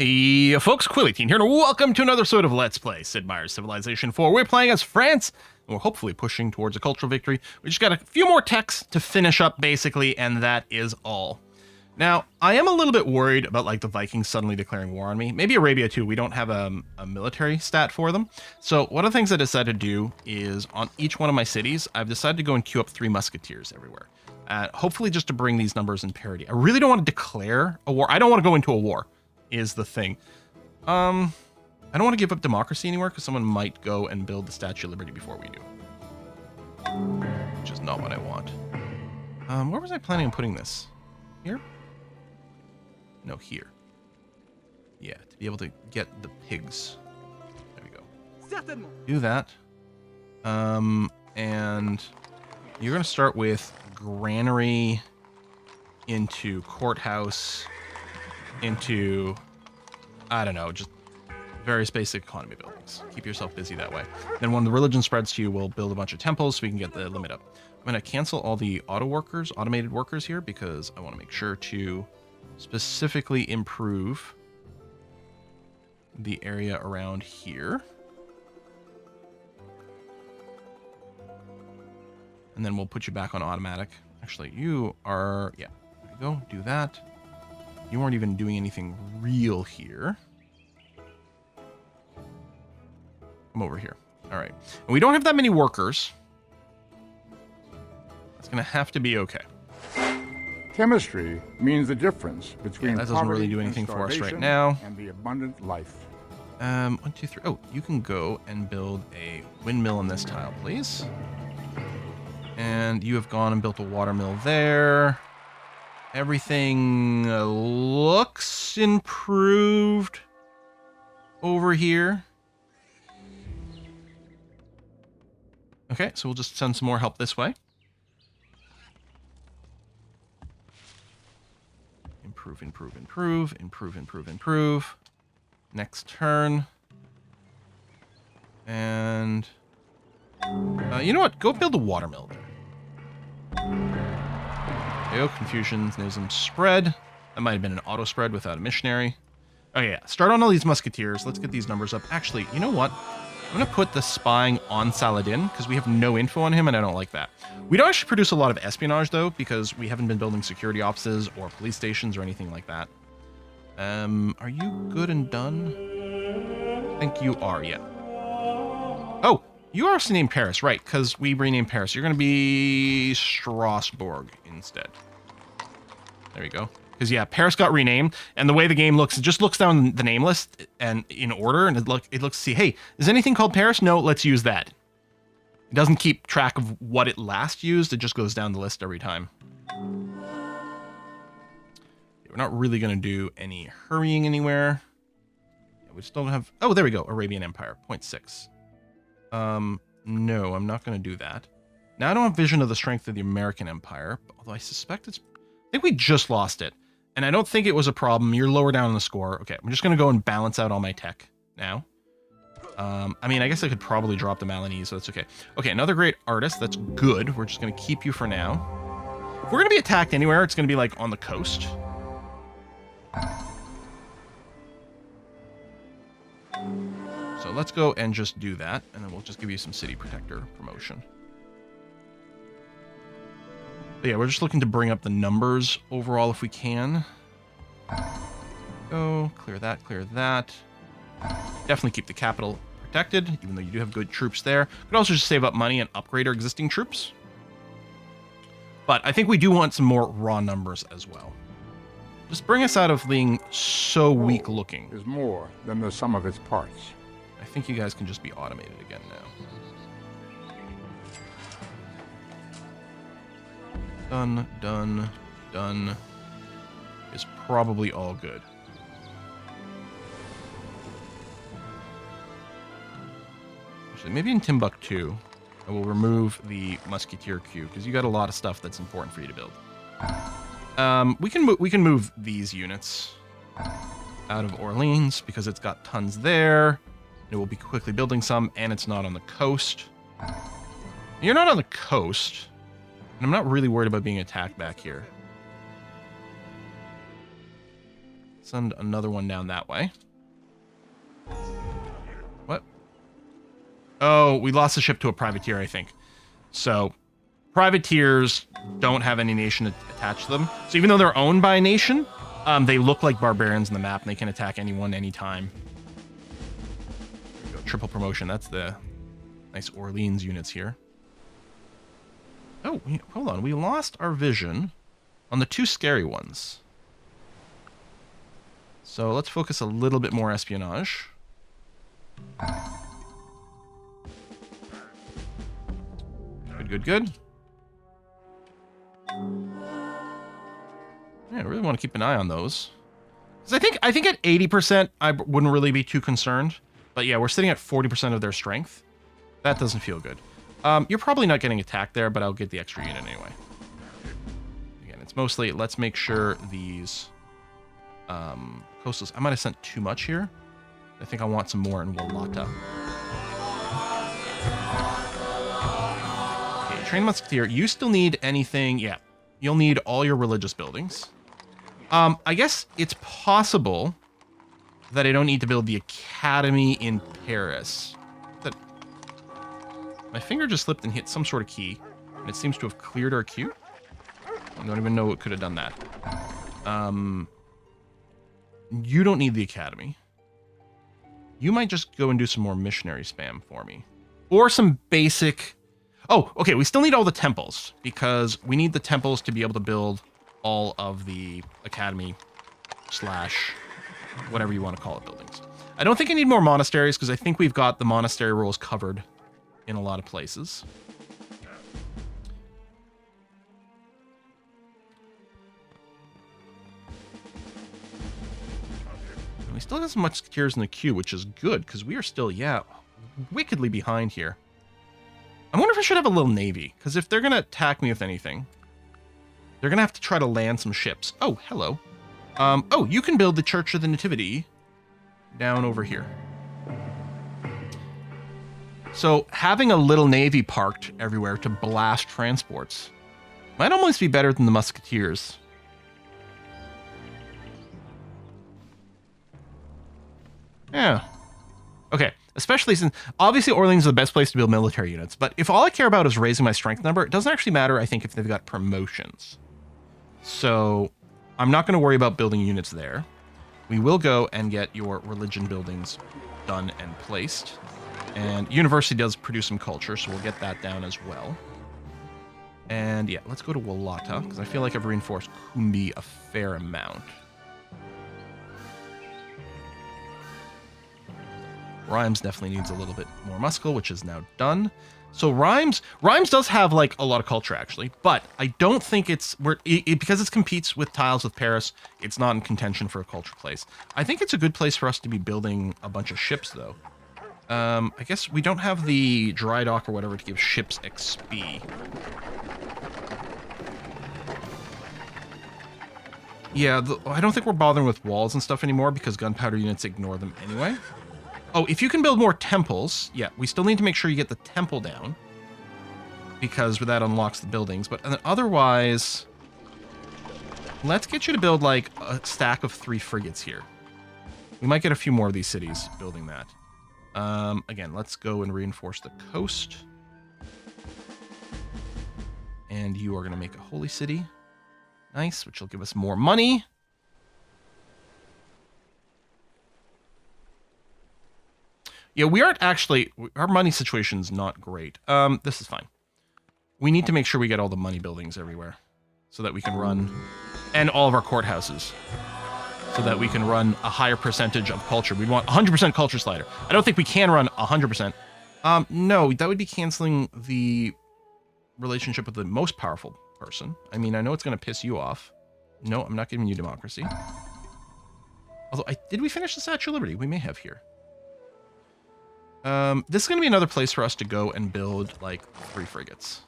Hey folks, Quilly18 here, and welcome to another episode of Let's Play Sid Meier's Civilization 4. We're playing as France, and we're hopefully pushing towards a cultural victory. We just got a few more techs to finish up, basically, and that is all. Now, I am a little bit worried about, like, the Vikings suddenly declaring war on me. Maybe Arabia, too. We don't have a military stat for them. So one of the things I decided to do is, on each one of my cities, I've decided to go and queue up 3 musketeers everywhere. Hopefully just to bring these numbers in parity. I really don't want to declare a war. I don't want to go into a war. Is the thing. I don't want to give up democracy anywhere because someone might go and build the Statue of Liberty before we do. Which is not what I want. Where was I planning on putting this? Here? No, here. Yeah, to be able to get the pigs. There we go. Do that. And you're going to start with granary into courthouse into, I don't know, just various basic economy buildings. Keep yourself busy that way. Then when the religion spreads to you, we'll build a bunch of temples so we can get the limit up. I'm going to cancel all the automated workers here because I want to make sure to specifically improve the area around here. And then we'll put you back on automatic. Actually, you are, yeah, there you go, do that. You weren't even doing anything real here. Come over here. All right. And we don't have that many workers. That's going to have to be okay. Chemistry means the difference between that doesn't really do anything for us right now. And the abundant life. 1, 2, 3. Oh, you can go and build a windmill in this tile, please. And you have gone and built a water mill there. Everything looks improved over here. Okay, so we'll just send some more help this way. Improve, improve, improve, improve, improve, improve. Next turn. And you know what? Go build a water mill there. There you go, confusion, Nism spread. That might have been an auto spread without a missionary. Oh yeah, start on all these musketeers. Let's get these numbers up. Actually, you know what? I'm going to put the spying on Saladin because we have no info on him and I don't like that. We don't actually produce a lot of espionage though because we haven't been building security offices or police stations or anything like that. Are you good and done? I think you are, yeah. Oh, you are also named Paris, right, because we renamed Paris. You're going to be Strasbourg instead. There you go. Because, yeah, Paris got renamed, and the way the game looks, it just looks down the name list and in order, and it looks, see, hey, is anything called Paris? No, let's use that. It doesn't keep track of what it last used. It just goes down the list every time. We're not really going to do any hurrying anywhere. Yeah, we still have... Oh, there we go. Arabian Empire, 0.6. No, I'm not going to do that. Now I don't have vision of the strength of the American Empire, although I suspect it's... I think we just lost it. And I don't think it was a problem. You're lower down on the score. Okay, I'm just going to go and balance out all my tech now. I mean, I guess I could probably drop the Malinese, so that's okay. Okay, another great artist. That's good. We're just going to keep you for now. If we're going to be attacked anywhere, it's going to be, like, on the coast. So let's go and just do that, and then we'll just give you some city protector promotion. But yeah, we're just looking to bring up the numbers overall if we can. Go, clear that, clear that. Definitely keep the capital protected, even though you do have good troops there. Could also just save up money and upgrade our existing troops. But I think we do want some more raw numbers as well. Just bring us out of being so weak looking. Is more than the sum of its parts. I think you guys can just be automated again now. Done, done, done. Is probably all good. Actually, maybe in Timbuktu, I will remove the musketeer queue because you got a lot of stuff that's important for you to build. We can move these units out of Orleans because it's got tons there. It will be quickly building some, and it's not on the coast. You're not on the coast, and I'm not really worried about being attacked back here. send another one down that way. What? Oh, we lost the ship to a privateer, I think. So, privateers don't have any nation attached to them. So even though they're owned by a nation, they look like barbarians in the map, and they can attack anyone, anytime. There we go. Triple promotion. That's the nice Orleans units here. Oh, hold on. We lost our vision on the two scary ones. So let's focus a little bit more espionage. Good, good, good. Yeah, I really want to keep an eye on those. Because I think at 80%, I wouldn't really be too concerned. But yeah, we're sitting at 40% of their strength. That doesn't feel good. You're probably not getting attacked there, but I'll get the extra unit anyway. Again, it's mostly, let's make sure these coastals... I might have sent too much here. I think I want some more in Wallata. Okay, Trained Musketeer, you still need anything... Yeah, you'll need all your religious buildings. I guess it's possible that I don't need to build the Academy in Paris. That my finger just slipped and hit some sort of key, and it seems to have cleared our queue. I don't even know what could have done that. You don't need the Academy. You might just go and do some more missionary spam for me. Or some basic... Oh, okay, we still need all the temples, because we need the temples to be able to build all of the Academy / whatever you want to call it buildings. I don't think I need more monasteries, because I think we've got the monastery rules covered in a lot of places. And we still have some musketeers in the queue, which is good, because we are still, yeah, wickedly behind here. I wonder if I should have a little navy, because if they're going to attack me with anything, they're going to have to try to land some ships. Oh, hello. Oh, you can build the Church of the Nativity down over here. So having a little navy parked everywhere to blast transports might almost be better than the musketeers. Yeah. Okay. Especially since, obviously, Orleans is the best place to build military units, but if all I care about is raising my strength number, it doesn't actually matter, I think, if they've got promotions. So, I'm not going to worry about building units there. We will go and get your religion buildings done and placed. And university does produce some culture, so we'll get that down as well. And yeah, let's go to Wallata, because I feel like I've reinforced Kumbi a fair amount. Rhymes definitely needs a little bit more muscle, which is now done. So Rhymes does have like a lot of culture actually, but I don't think it's because it competes with tiles with Paris. It's not in contention for a culture place. I think it's a good place for us to be building a bunch of ships though. I guess we don't have the dry dock or whatever to give ships XP. Yeah, I don't think we're bothering with walls and stuff anymore because gunpowder units ignore them anyway. Oh, if you can build more temples, yeah, we still need to make sure you get the temple down because that unlocks the buildings. But otherwise, let's get you to build like a stack of 3 frigates here. We might get a few more of these cities building that. Again, let's go and reinforce the coast. And you are going to make a holy city. Nice, which will give us more money. Yeah, we aren't actually... Our money situation's not great. This is fine. We need to make sure we get all the money buildings everywhere. So that we can run... And all of our courthouses. So that we can run a higher percentage of culture. We'd want 100% culture slider. I don't think we can run 100%. No, that would be canceling the relationship with the most powerful person. I mean, I know it's going to piss you off. No, I'm not giving you democracy. Although, did we finish the Statue of Liberty? We may have here. This is going to be another place for us to go and build, like, 3 frigates.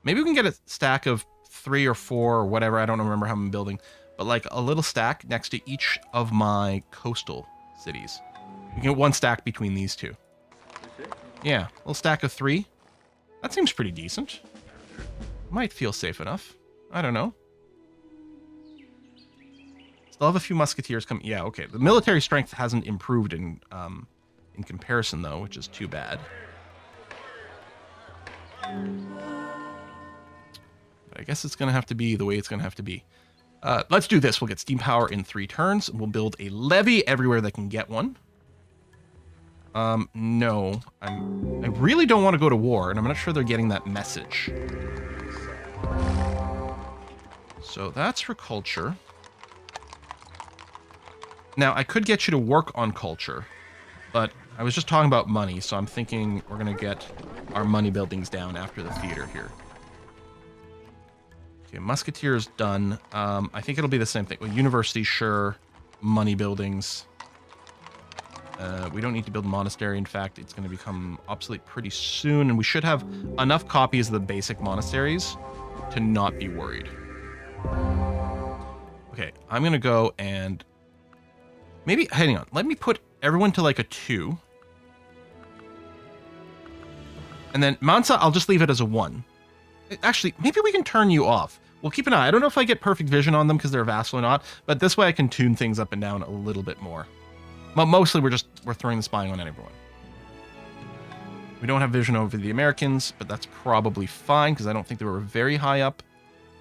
Maybe we can get a stack of 3 or 4 or whatever. I don't remember how I'm building. But, like, a little stack next to each of my coastal cities. You can get 1 stack between these 2. Yeah, a little stack of 3. That seems pretty decent. Might feel safe enough. I don't know. Still have a few musketeers coming. Yeah, okay. The military strength hasn't improved in comparison, though, which is too bad. But I guess it's going to have to be the way it's going to have to be. Let's do this. We'll get steam power in 3 turns. We'll build a levy everywhere that can get one. No. I really don't want to go to war, and I'm not sure they're getting that message. So that's for culture. Now, I could get you to work on culture, but I was just talking about money, so I'm thinking we're going to get our money buildings down after the theater here. Okay, Musketeers done. I think it'll be the same thing. Well, university, sure. Money buildings. We don't need to build a monastery. In fact, it's going to become obsolete pretty soon, and we should have enough copies of the basic monasteries to not be worried. Okay, I'm going to go and... Maybe, hang on, let me put everyone to like a 2. And then Mansa, I'll just leave it as a 1. Actually, maybe we can turn you off. We'll keep an eye. I don't know if I get perfect vision on them because they're a vassal or not, but this way I can tune things up and down a little bit more. But mostly we're throwing the spying on everyone. We don't have vision over the Americans, but that's probably fine because I don't think they were very high up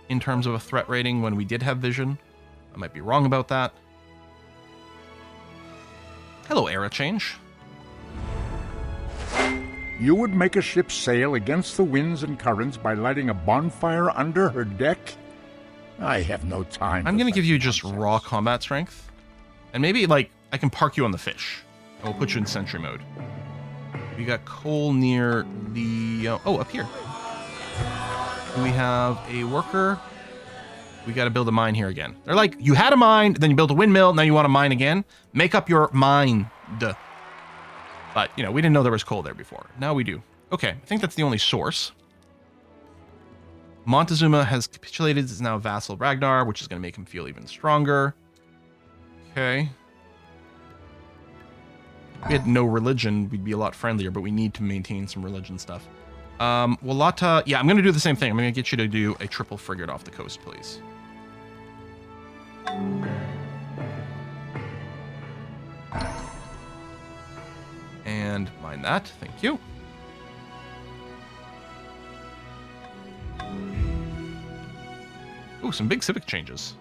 in terms of a threat rating when we did have vision. I might be wrong about that. Hello, era change. You would make a ship sail against the winds and currents by lighting a bonfire under her deck? I have no time. I'm going to give you just raw combat strength. And maybe, like, I can park you on the fish. And we'll put you in sentry mode. We got coal near the... oh, up here. We have a worker. We got to build a mine here again. They're like, you had a mine, then you built a windmill, now you want a mine again? Make up your mind. But, you know, we didn't know there was coal there before. Now we do. Okay, I think that's the only source. Montezuma has capitulated. Is now a vassal of Ragnar, which is going to make him feel even stronger. Okay. If we had no religion, we'd be a lot friendlier, but we need to maintain some religion stuff. Wallata, yeah, I'm going to do the same thing. I'm going to get you to do a triple frigate off the coast, please. And mind that. Thank you. Ooh, some big Civic changes.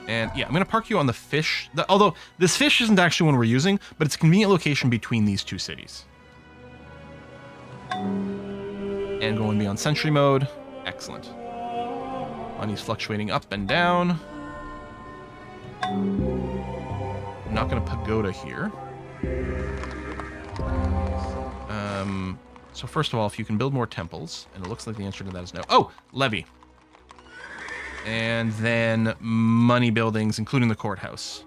And yeah, I'm going to park you on the fish. Although this fish isn't actually one we're using, but it's a convenient location between these 2 cities. And going beyond sentry mode. Excellent. Money's fluctuating up and down. I'm not going to pagoda here. So first of all, if you can build more temples, and it looks like the answer to that is no. Oh, levy. And then money buildings, including the courthouse.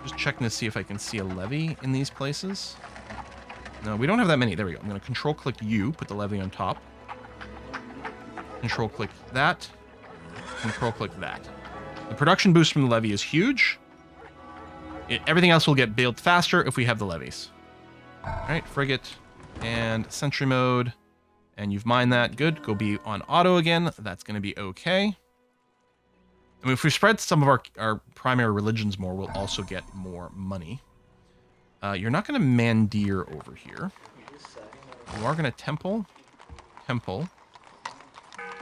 Just checking to see if I can see a levy in these places. No, we don't have that many. There we go. I'm going to control-click U, put the levy on top. Control-click that. Control-click that. The production boost from the levy is huge. Everything else will get built faster if we have the levies. All right, frigate and sentry mode. And you've mined that. Good. Go be on auto again. That's going to be okay. I mean, if we spread some of our primary religions more, we'll also get more money. You're not going to mandir over here. You are going to temple. Temple.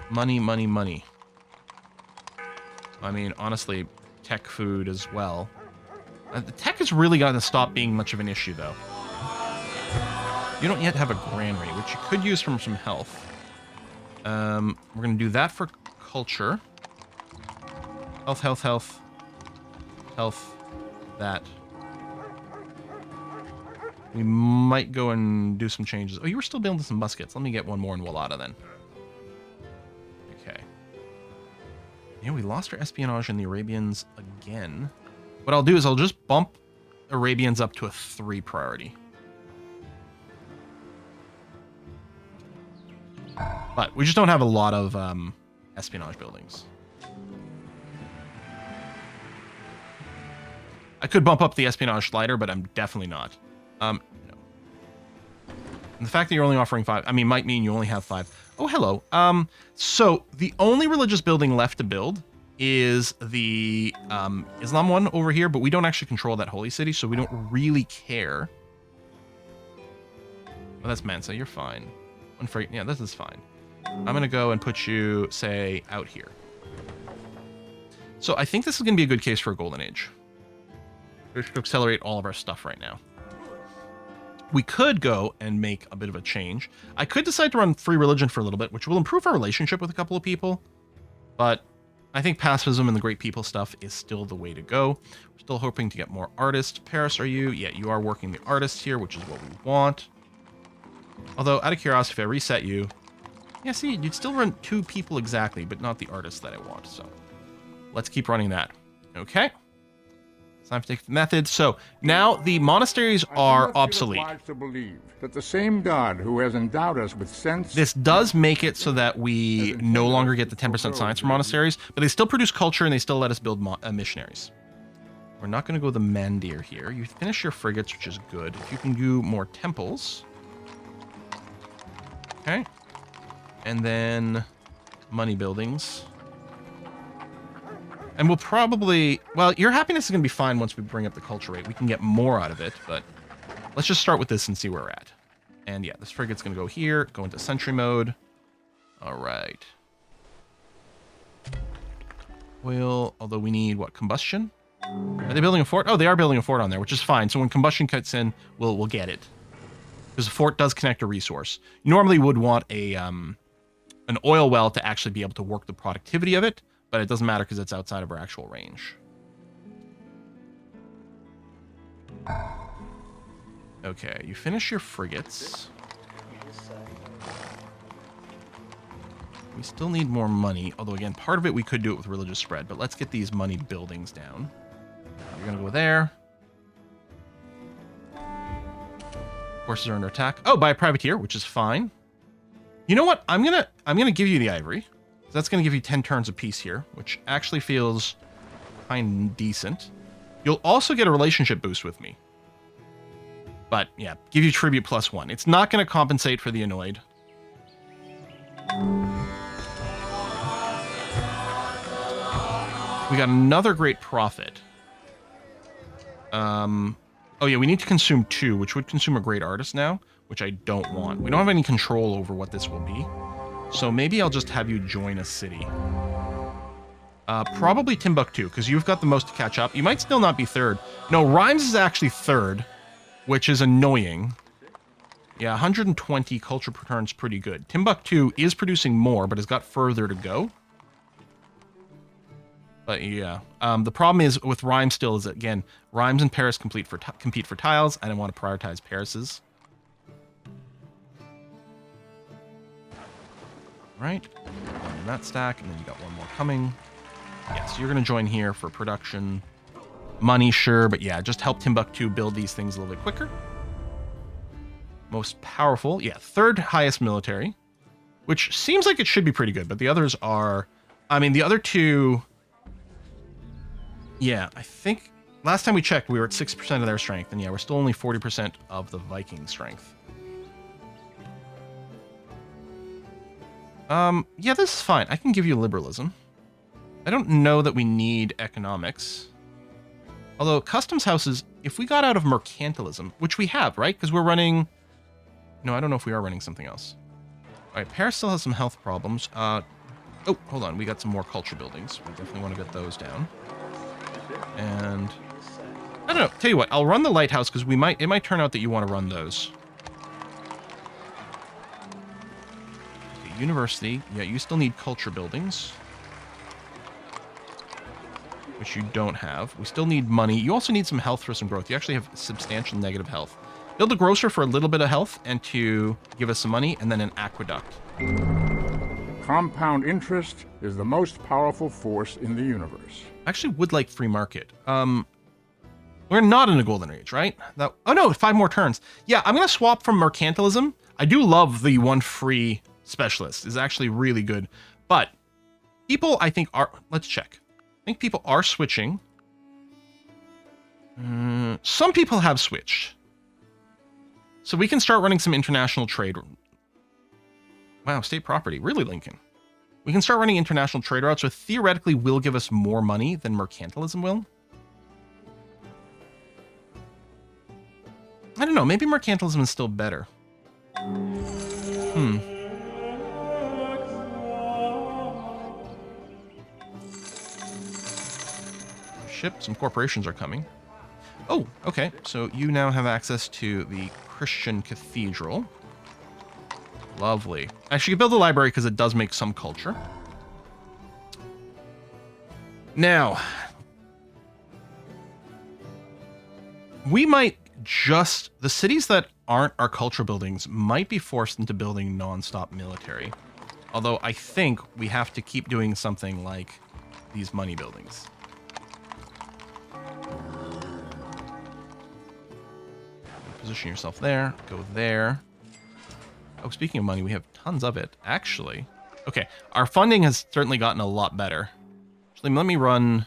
Money, money, money. I mean, honestly, tech food as well. The tech is really going to stop being much of an issue, though. You don't yet have a granary, which you could use from some health. We're going to do that for culture. Health, health, health. Health. That. We might go and do some changes. Oh, you were still building some muskets. Let me get one more in Wallata, then. Okay. Yeah, we lost our espionage in the Arabians again. What I'll do is I'll just bump Arabians up to a 3 priority. But we just don't have a lot of espionage buildings. I could bump up the espionage slider, but I'm definitely not. No. And the fact that you're only offering 5, I mean, might mean you only have 5. Oh, hello. So the only religious building left to build is the Islam one over here, but we don't actually control that holy city, so we don't really care. Well, that's Mansa. You're fine. Yeah, this is fine. I'm going to go and put you, say, out here. So I think this is going to be a good case for a golden age. We should accelerate all of our stuff right now. We could go and make a bit of a change. I could decide to run free religion for a little bit, which will improve our relationship with a couple of people. But I think pacifism and the great people stuff is still the way to go. We're still hoping to get more artists. Paris, are you? Yeah, you are working the artists here, which is what we want. Although, out of curiosity, if I reset you... Yeah, see, you'd still run 2 people exactly, but not the artists that I want. So let's keep running that. Okay. It's time to take the method. So now the monasteries are obsolete. To believe that the same God who has endowed us with sense. This does make it so that we no longer get the 10% science for monasteries, but they still produce culture and they still let us build missionaries. We're not going to go the Mandir here. You finish your frigates, which is good. If you can do more temples. Okay. And then money buildings. And we'll probably... Well, your happiness is going to be fine once we bring up the culture rate. We can get more out of it, but let's just start with this and see where we're at. And yeah, this frigate's going to go here, go into sentry mode. All right. Oil, although we need, what, combustion? Are they building a fort? Oh, they are building a fort on there, which is fine. So when combustion cuts in, we'll get it. Because the fort does connect a resource. You normally would want a an oil well to actually be able to work the productivity of it, but it doesn't matter because it's outside of our actual range. Okay, you finish your frigates. We still need more money, although again, part of it we could do it with religious spread, but let's get these money buildings down. You're gonna go there. Forces are under attack. Oh, by a privateer, which is fine. You know what? I'm gonna give you the ivory. That's gonna give you 10 turns apiece here, which actually feels kind of decent. You'll also get a relationship boost with me. But yeah, give you tribute +1. It's not gonna compensate for the annoyed. We got another great profit. Oh yeah, we need to consume 2, which would consume a great artist now, which I don't want. We don't have any control over what this will be. So maybe I'll just have you join a city. Probably Timbuktu, because you've got the most to catch up. You might still not be 3rd. No, Rhymes is actually 3rd, which is annoying. Yeah, 120 culture per turn is pretty good. Timbuktu is producing more, but has got further to go. But yeah, the problem is with Rhymes still is that, again, Rhymes and Paris compete for tiles. I don't want to prioritize Paris's. Right, on that stack, and then you got one more coming. Yeah, so you're going to join here for production. Money, sure, but yeah, just help Timbuktu build these things a little bit quicker. Most powerful, yeah, 3rd highest military, which seems like it should be pretty good, but the others are, I mean, the other 2... Yeah, I think last time we checked, we were at 6% of their strength, and yeah, we're still only 40% of the Viking strength. Yeah, this is fine. I can give you liberalism. I don't know that we need economics. Although customs houses, if we got out of mercantilism, which we have, right? Because we're running... No, I don't know if we are running something else. All right, Paris still has some health problems. Oh, hold on. We got some more culture buildings. We definitely want to get those down. And I don't know. Tell you what, I'll run the lighthouse because it might turn out that you want to run those. Okay, university. Yeah, you still need culture buildings, which you don't have. We still need money. You also need some health for some growth. You actually have substantial negative health. Build a grocer for a little bit of health and to give us some money, and then an aqueduct. Compound interest is the most powerful force in the universe. I actually would like free market. We're not in a golden age, right? Oh no, 5 more turns. Yeah, I'm going to swap from mercantilism. I do love the 1 free specialist. It's actually really good. But people, I think, are... Let's check. I think people are switching. Some people have switched. So we can start running some international trade. Wow, state property. Really, Lincoln? We can start running international trade routes, which theoretically will give us more money than mercantilism will. I don't know. Maybe mercantilism is still better. Ship. Some corporations are coming. Oh, okay. So you now have access to the Christian cathedral. Lovely. Actually, you can build a library because it does make some culture. Now, we might just... The cities that aren't our culture buildings might be forced into building non-stop military. Although I think we have to keep doing something like these money buildings. Position yourself there. Go there. Oh, speaking of money, we have tons of it, actually. Okay, our funding has certainly gotten a lot better. Actually, let me run...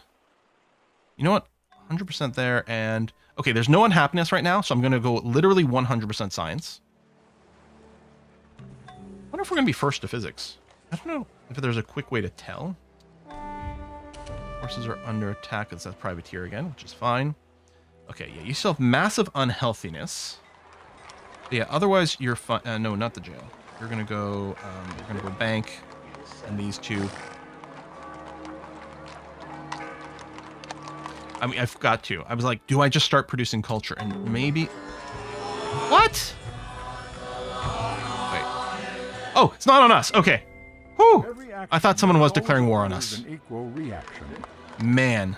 You know what? 100% there, and... Okay, there's no unhappiness right now, so I'm going to go literally 100% science. I wonder if we're going to be first to physics. I don't know if there's a quick way to tell. Forces are under attack. It says privateer again, which is fine. Okay, yeah, you still have massive unhealthiness. Yeah, otherwise you're fine. No, not the jail. You're gonna go bank, and these two. I mean, I've got to. I was like, do I just start producing culture? And maybe... What? Wait. Oh, it's not on us. Okay. Whew. I thought someone was declaring war on us. Man.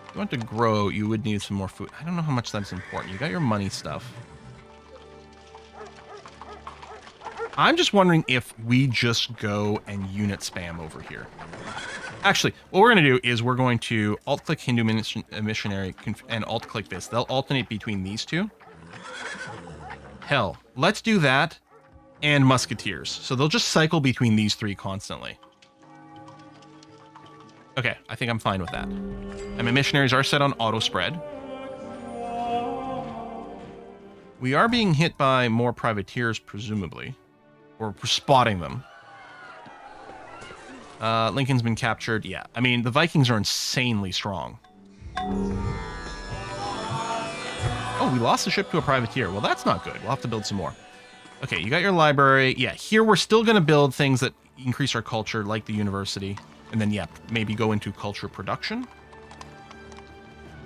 If you want to grow, you would need some more food. I don't know how much that's important. You got your money stuff. I'm just wondering if we just go and unit spam over here. Actually, what we're going to do is we're going to alt-click Hindu missionary and alt-click this. They'll alternate between these two. Hell, let's do that and musketeers. So they'll just cycle between these three constantly. Okay, I think I'm fine with that. And my missionaries are set on auto spread. We are being hit by more privateers, presumably. Or spotting them. Lincoln's been captured. Yeah, I mean, the Vikings are insanely strong. Oh, we lost the ship to a privateer. Well, that's not good. We'll have to build some more. Okay, you got your library. Yeah, here we're still going to build things that increase our culture, like the university. And then, yeah, maybe go into culture production.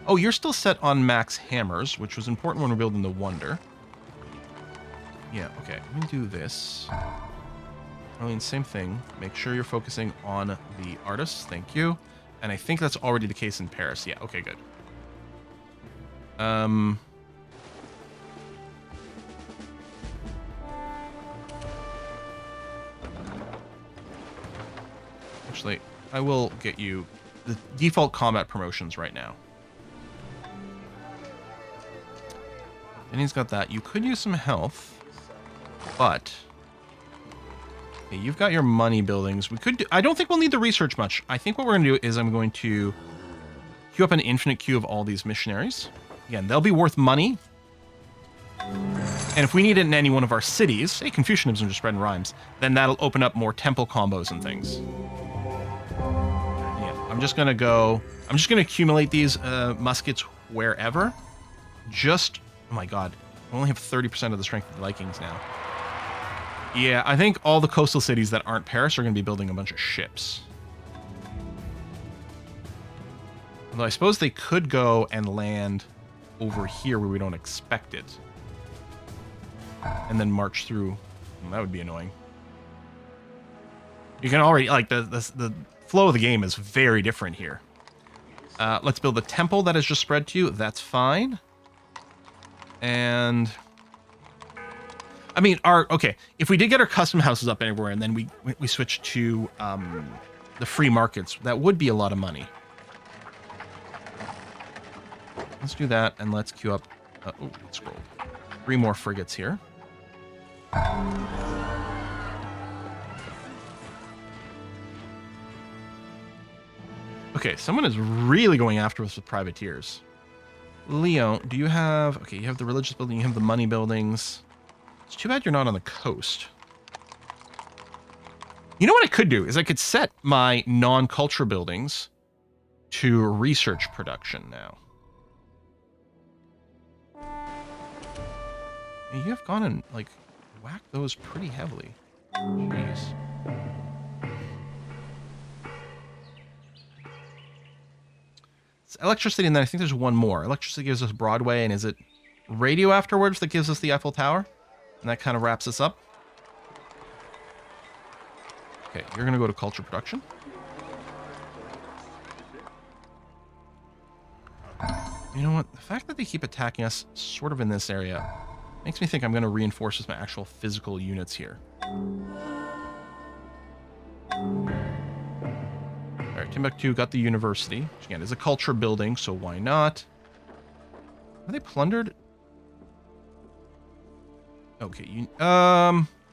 Oh, you're still set on max hammers, which was important when we're building the Wonder. Yeah, okay. Let me do this. I mean, same thing. Make sure you're focusing on the artists. Thank you. And I think that's already the case in Paris. Yeah, okay, good. Actually, I will get you the default combat promotions right now. And he's got that. You could use some health, but okay, you've got your money buildings. We could do, I don't think we'll need the research much. I think what we're going to do is I'm going to queue up an infinite queue of all these missionaries. Again, they'll be worth money. And if we need it in any one of our cities, say Confucianism just spreading rhymes, then that'll open up more temple combos and things. Yeah, I'm just going to accumulate these muskets wherever. Just, oh my god, I only have 30% of the strength of the Vikings now. Yeah, I think all the coastal cities that aren't Paris are going to be building a bunch of ships. Although I suppose they could go and land over here where we don't expect it. And then march through. Well, that would be annoying. You can already, like, the flow of the game is very different here. Let's build a temple that is just spread to you. That's fine. And I mean, okay, if we did get our custom houses up everywhere and then we switch to the free markets, that would be a lot of money. Let's do that, and let's queue up. Oh, let's scroll. 3 more frigates here. Okay, someone is really going after us with privateers. Leo, do you have... Okay, you have the religious building, you have the money buildings. It's too bad you're not on the coast. You know what I could do is I could set my non-culture buildings to research production now. You have gone and, like, whacked those pretty heavily. Jeez. It's electricity, and then I think there's one more. Electricity gives us Broadway, and is it radio afterwards that gives us the Eiffel Tower? And that kind of wraps us up. Okay, you're going to go to culture production. You know what? The fact that they keep attacking us sort of in this area makes me think I'm going to reinforce with my actual physical units here. Alright, Timbuktu got the university, which again is a culture building, so why not? Are they plundered? Okay,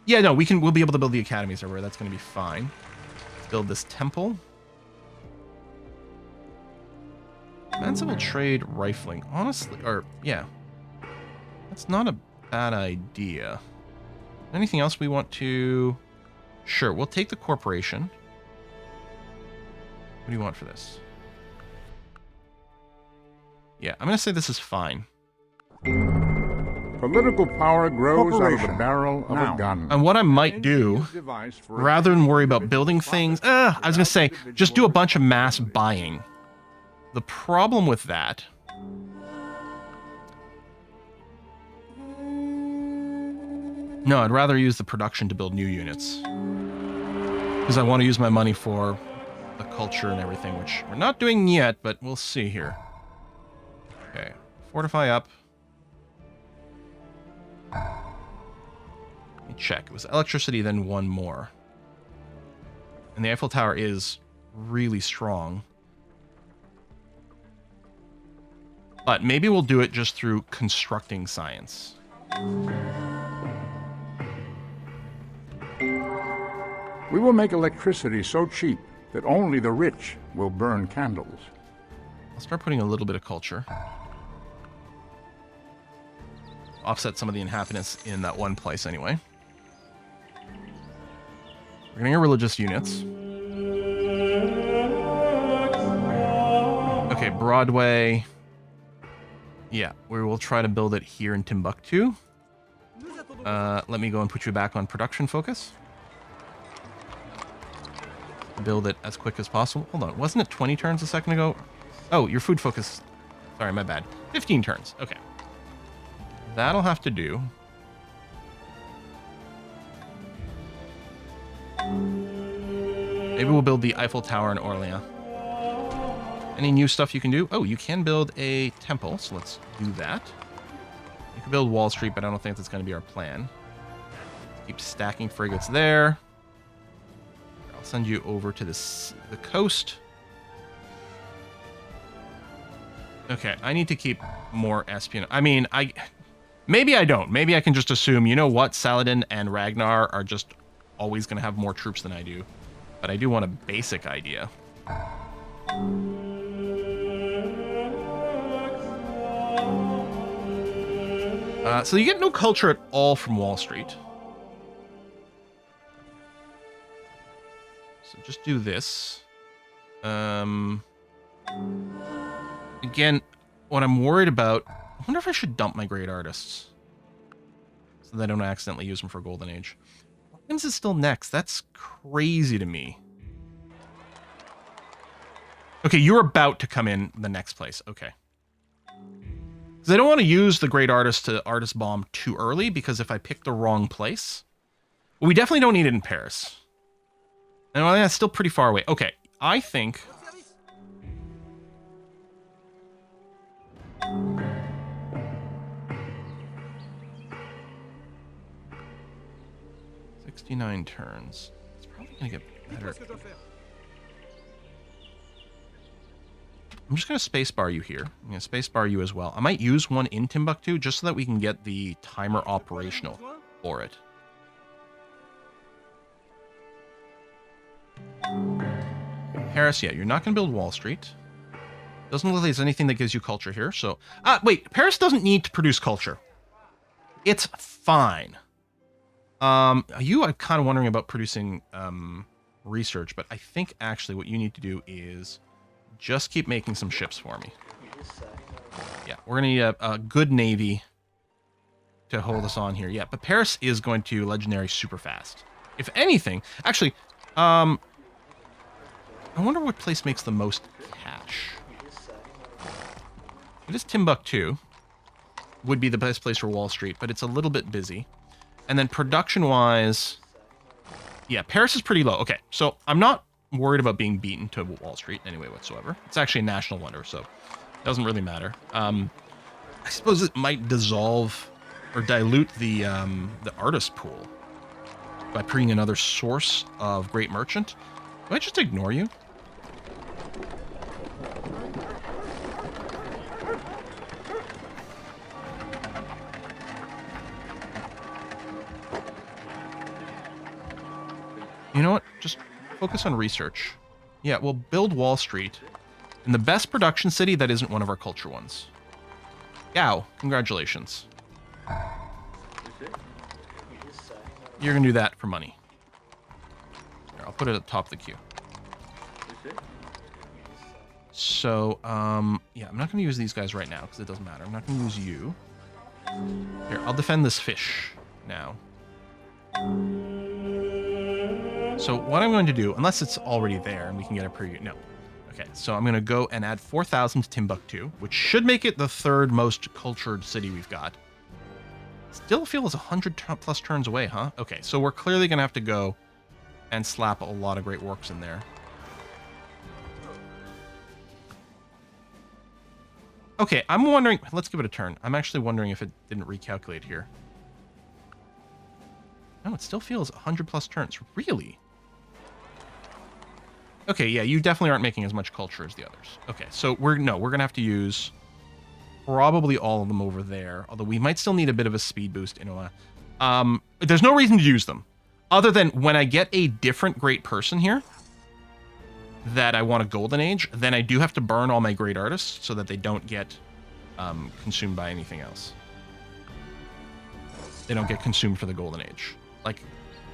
yeah, no, we'll be able to build the academies everywhere. That's going to be fine. Let's build this temple. Civil trade rifling. Honestly, yeah. That's not a bad idea. Anything else we want to... Sure, we'll take the corporation. What do you want for this? Yeah, I'm going to say this is fine. Political power grows out of the barrel of a gun. And what I might do, rather than worry about building things, I was going to say, just do a bunch of mass buying. The problem with that... No, I'd rather use the production to build new units. Because I want to use my money for the culture and everything, which we're not doing yet, but we'll see here. Okay, fortify up. Let me check. It was electricity, then one more. And the Eiffel Tower is really strong. But maybe we'll do it just through constructing science. We will make electricity so cheap that only the rich will burn candles. I'll start putting a little bit of culture. Offset some of the inhabitants in that one place anyway. We're getting our religious units. Okay, Broadway. Yeah, we will try to build it here in Timbuktu. Let me go and put you back on production focus. Build it as quick as possible. Hold on, wasn't it 20 turns a second ago? Oh, your food focus. Sorry, my bad. 15 turns. Okay. That'll have to do. Maybe we'll build the Eiffel Tower in Orléans. Any new stuff you can do? Oh, you can build a temple, so let's do that. You can build Wall Street, but I don't think that's going to be our plan. Keep stacking frigates there. I'll send you over to the coast. Okay, I need to keep more espionage. I mean, maybe I don't. Maybe I can just assume, you know what, Saladin and Ragnar are just always going to have more troops than I do. But I do want a basic idea. So you get no culture at all from Wall Street. So just do this. Again, what I'm worried about... I wonder if I should dump my great artists. So that I don't accidentally use them for Golden Age. Williams is still next. That's crazy to me. Okay, you're about to come in the next place. Okay. Because I don't want to use the great artist to artist bomb too early, because if I pick the wrong place... Well, we definitely don't need it in Paris. And well, that's still pretty far away. Okay, I think... ...69 turns. It's probably going to get better. I'm just going to spacebar you here. I'm going to spacebar you as well. I might use one in Timbuktu just so that we can get the timer operational for it. Paris, yeah, you're not going to build Wall Street. Doesn't look like there's anything that gives you culture here, so... wait, Paris doesn't need to produce culture. It's fine. I'm kind of wondering about producing research, but I think actually what you need to do is just keep making some ships for me. Yeah, we're going to need a good navy to hold us on here. Yeah, but Paris is going to legendary super fast. If anything, actually, I wonder what place makes the most cash. It is Timbuktu. Would be the best place for Wall Street, but it's a little bit busy. And then production-wise, yeah, Paris is pretty low. Okay, so I'm not worried about being beaten to Wall Street in any way whatsoever. It's actually a national wonder, so it doesn't really matter. I suppose it might dissolve or dilute the artist pool by bringing another source of great merchant. Do I just ignore you? You know what? Just focus on research. Yeah, we'll build Wall Street in the best production city that isn't one of our culture ones. Yow, congratulations. You're going to do that for money. Here, I'll put it at the top of the queue. So, yeah, I'm not going to use these guys right now because it doesn't matter. I'm not going to use you. Here, I'll defend this fish now. So what I'm going to do, unless it's already there and we can get a preview, no. Okay, so I'm going to go and add 4,000 to Timbuktu, which should make it the third most cultured city we've got. Still feels 100 plus turns away, huh? Okay, so we're clearly going to have to go and slap a lot of great works in there. Okay, I'm wondering, let's give it a turn. I'm actually wondering if it didn't recalculate here. No, it still feels 100 plus turns. Really? Okay, yeah, you definitely aren't making as much culture as the others. Okay, so we're going to have to use probably all of them over there, although we might still need a bit of a speed boost in a there's no reason to use them other than when I get a different great person here that I want a golden age, then I do have to burn all my great artists so that they don't get consumed by anything else. They don't get consumed for the golden age. Like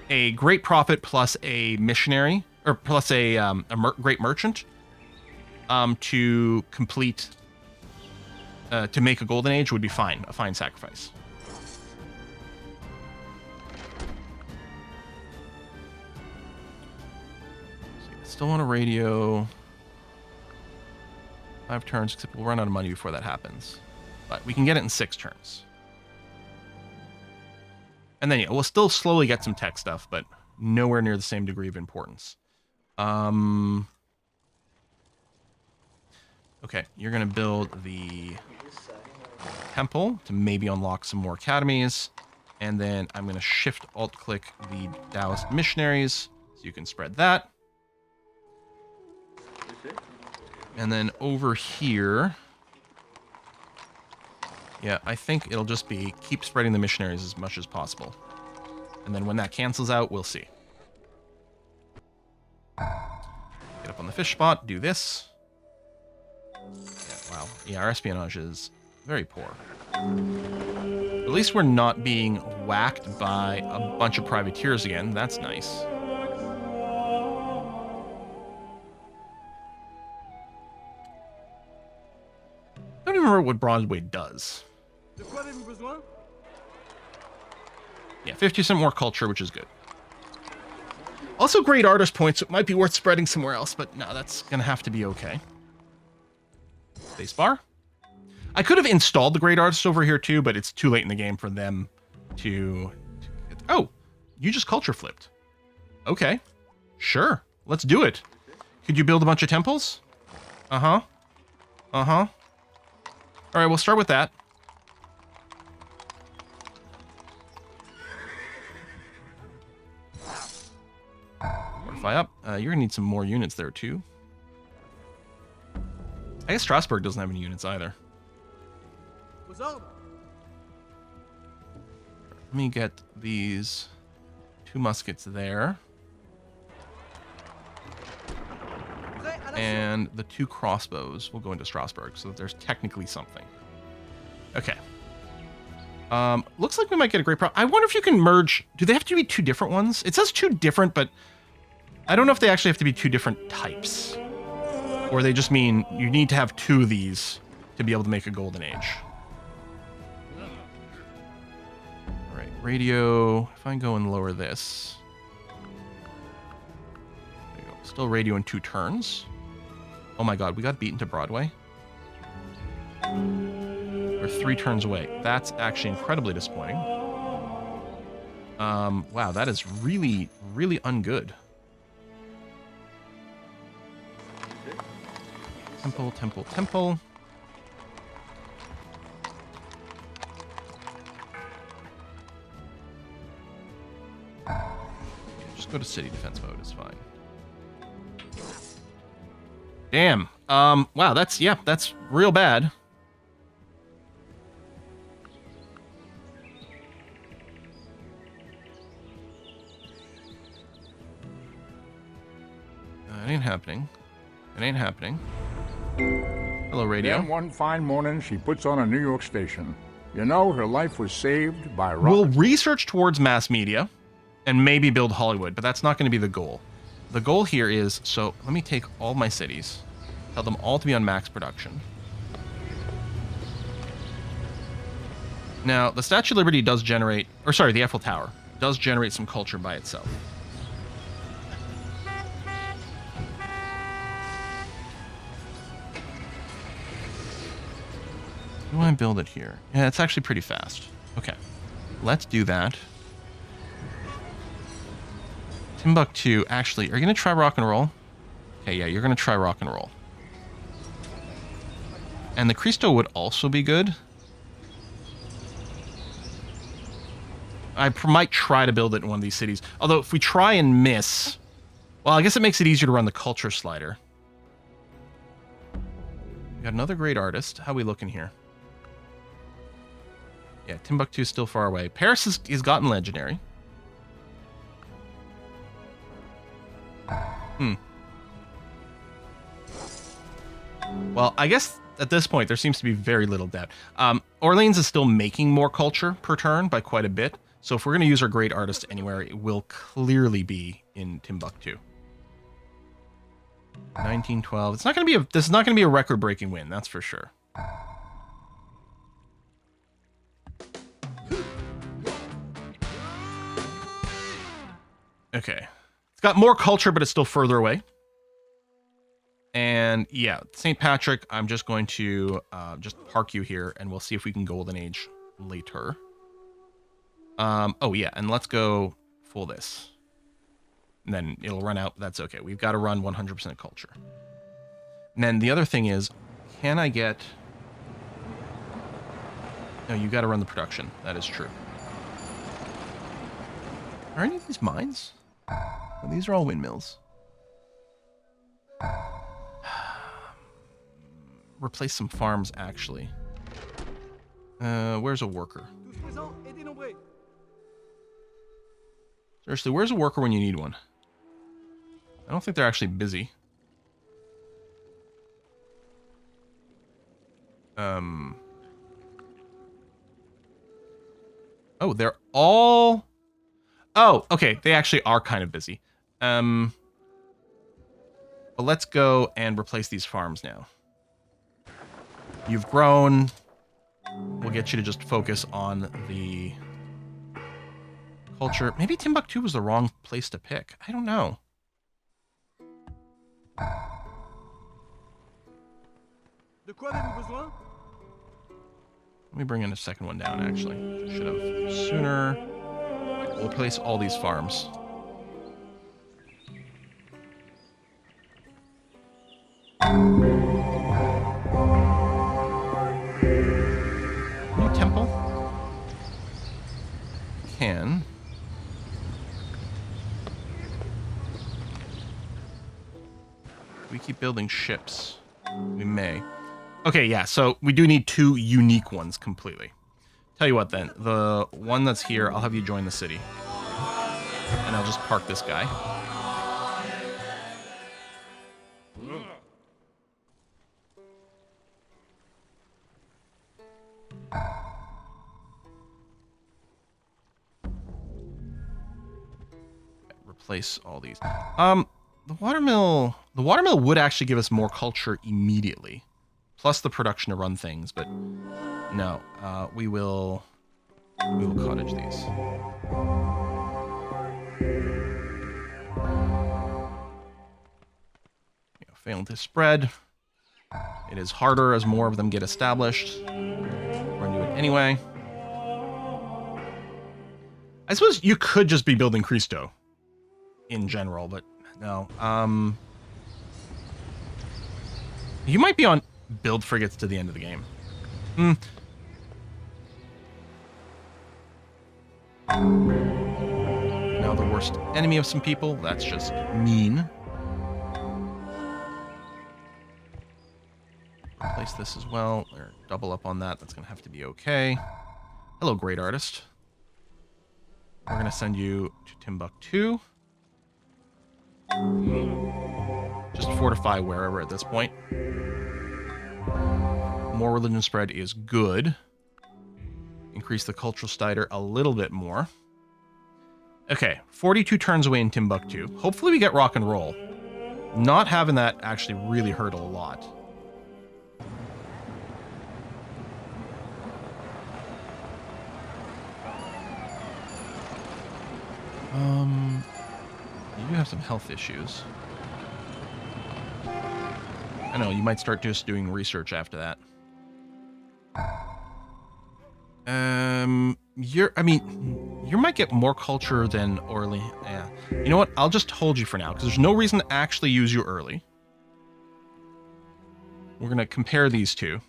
a great prophet plus a missionary or plus a great merchant to complete to make a golden age would be fine, a fine sacrifice. Still on a radio. 5 turns, except we'll run out of money before that happens. But we can get it in 6 turns. And then, yeah, we'll still slowly get some tech stuff, but nowhere near the same degree of importance. Okay, you're going to build the temple to maybe unlock some more academies. And then I'm going to shift alt-click the Taoist missionaries so you can spread that. And then over here, yeah, I think it'll just be keep spreading the missionaries as much as possible. And then when that cancels out, we'll see. Get up on the fish spot, do this. Yeah, wow. Yeah, our espionage is very poor. At least we're not being whacked by a bunch of privateers again. That's nice. I don't even remember what Broadway does. Yeah, 50% more culture, which is good. Also great artist points, so it might be worth spreading somewhere else, but no, that's going to have to be okay. Spacebar. I could have installed the great artists over here too, but it's too late in the game for them to oh, you just culture flipped. Okay, sure, let's do it. Could you build a bunch of temples? Uh-huh. Uh-huh. All right, we'll start with that. Fortify up. You're going to need some more units there, too. I guess Strasbourg doesn't have any units either. What's up? Let me get these 2 muskets there. And the 2 crossbows will go into Strasbourg, so that there's technically something. Okay. Looks like we might get a great I wonder if you can merge. Do they have to be 2 different ones? It says 2 different, but I don't know if they actually have to be two different types. Or they just mean you need to have two of these to be able to make a golden age. Alright, radio. If I go and lower this. There you go. Still radio in 2 turns. Oh my god, we got beaten to Broadway. We're 3 turns away. That's actually incredibly disappointing. Wow, that is really, really ungood. Temple, temple, temple. Just go to city defense mode, it's fine. Damn. Wow, that's real bad. It ain't happening. It ain't happening. Hello, radio. Then one fine morning, she puts on a New York station. You know, her life was saved by We'll research towards mass media and maybe build Hollywood, but that's not going to be the goal. The goal here is, so let me take all my cities, tell them all to be on max production. Now, the Statue of Liberty does generate, or sorry, the Eiffel Tower does generate some culture by itself. Do I build it here? Yeah, it's actually pretty fast. Okay, let's do that. Timbuktu, actually, are you going to try rock and roll? Okay, yeah, you're going to try rock and roll. And the Cristo would also be good. I might try to build it in one of these cities. Although, if we try and miss... Well, I guess it makes it easier to run the culture slider. We got another great artist. How are we looking here? Yeah, Timbuktu is still far away. Paris has gotten legendary. Well, I guess at this point, there seems to be very little doubt. Orleans is still making more culture per turn by quite a bit. So if we're going to use our great artist anywhere, it will clearly be in Timbuktu. 1912. It's not going to be this is not going to be a record-breaking win, that's for sure. Okay. It's got more culture, but it's still further away. And yeah, St. Patrick, I'm just going to just park you here, and we'll see if we can golden age later. Oh yeah, and let's go full this. And then it'll run out, that's okay. We've got to run 100% culture. And then the other thing is, can I get... No, you got to run the production. That is true. Are any of these mines? Oh, these are all windmills. Replace some farms, actually. Where's a worker? Seriously, where's a worker when you need one? I don't think they're actually busy. Oh, they're all... Oh, okay. They actually are kind of busy. But let's go and replace these farms now. You've grown. We'll get you to just focus on the culture. Maybe Timbuktu was the wrong place to pick. I don't know. Let me bring in a second one down, actually. Should have sooner. We'll replace all these farms. New temple. Can. We keep building ships. We may. Okay, yeah, so we do need 2 unique ones completely. Tell you what then, the one that's here, I'll have you join the city. And I'll just park this guy. Replace all these. The watermill would actually give us more culture immediately, plus the production to run things. But no, we will cottage these. Failing to spread. It is harder as more of them get established. We're gonna do it anyway. I suppose you could just be building Cristo in general, but no. You might be on build frigates to the end of the game. Now the worst enemy of some people. That's just mean. Place this as well, or double up on that. That's going to have to be okay. Hello, great artist. We're going to send you to Timbuktu. Just fortify wherever at this point. More religion spread is good. Increase the cultural stiter a little bit more. Okay, 42 turns away in Timbuktu. Hopefully we get rock and roll. Not having that actually really hurt a lot. You do have some health issues. I know, you might start just doing research after that. You might get more culture than Orly. Yeah. You know what? I'll just hold you for now, because there's no reason to actually use you early. We're going to compare these two.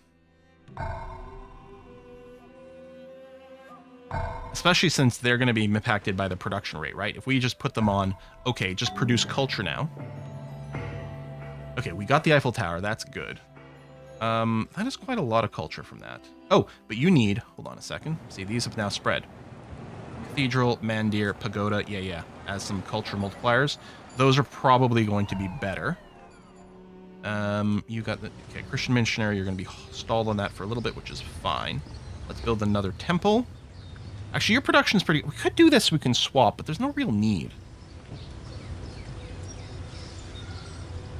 Especially since they're going to be impacted by the production rate, right? If we just put them on, okay, just produce culture now. Okay, we got the Eiffel Tower. That's good. That is quite a lot of culture from that. Oh, but you need... Hold on a second. See, these have now spread. Cathedral, Mandir, Pagoda, yeah, as some culture multipliers. Those are probably going to be better. You got the... Okay, Christian missionary, you're going to be stalled on that for a little bit, which is fine. Let's build another temple. Actually, your production's pretty... We could do this so we can swap, but there's no real need.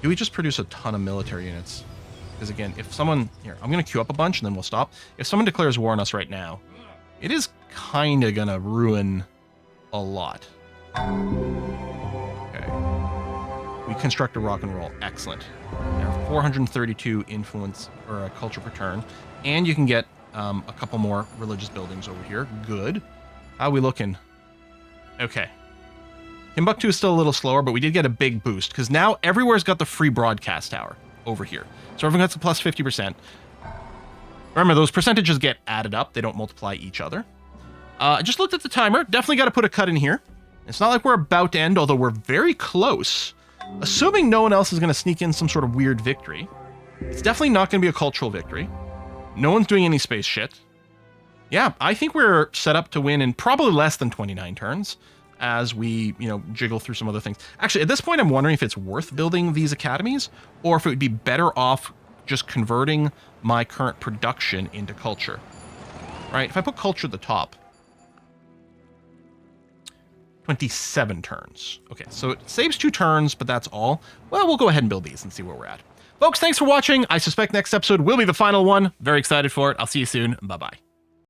Do we just produce a ton of military units? Because again, if someone... Here, I'm going to queue up a bunch and then we'll stop. If someone declares war on us right now, it is kind of going to ruin a lot. Okay. We construct a rock and roll. Excellent. There are 432 influence or culture per turn. And you can get a couple more religious buildings over here. Good. How are we looking? Okay. Timbuktu is still a little slower, but we did get a big boost because now everywhere's got the free broadcast tower over here. So everyone gets a plus 50%. Remember, those percentages get added up. They don't multiply each other. I just looked at the timer. Definitely got to put a cut in here. It's not like we're about to end, although we're very close. Assuming no one else is going to sneak in some sort of weird victory. It's definitely not going to be a cultural victory. No one's doing any space shit. Yeah, I think we're set up to win in probably less than 29 turns as we, jiggle through some other things. Actually, at this point, I'm wondering if it's worth building these academies or if it would be better off just converting my current production into culture. Right? If I put culture at the top, 27 turns. Okay, so it saves 2 turns, but that's all. Well, we'll go ahead and build these and see where we're at. Folks, thanks for watching. I suspect next episode will be the final one. Very excited for it. I'll see you soon. Bye-bye.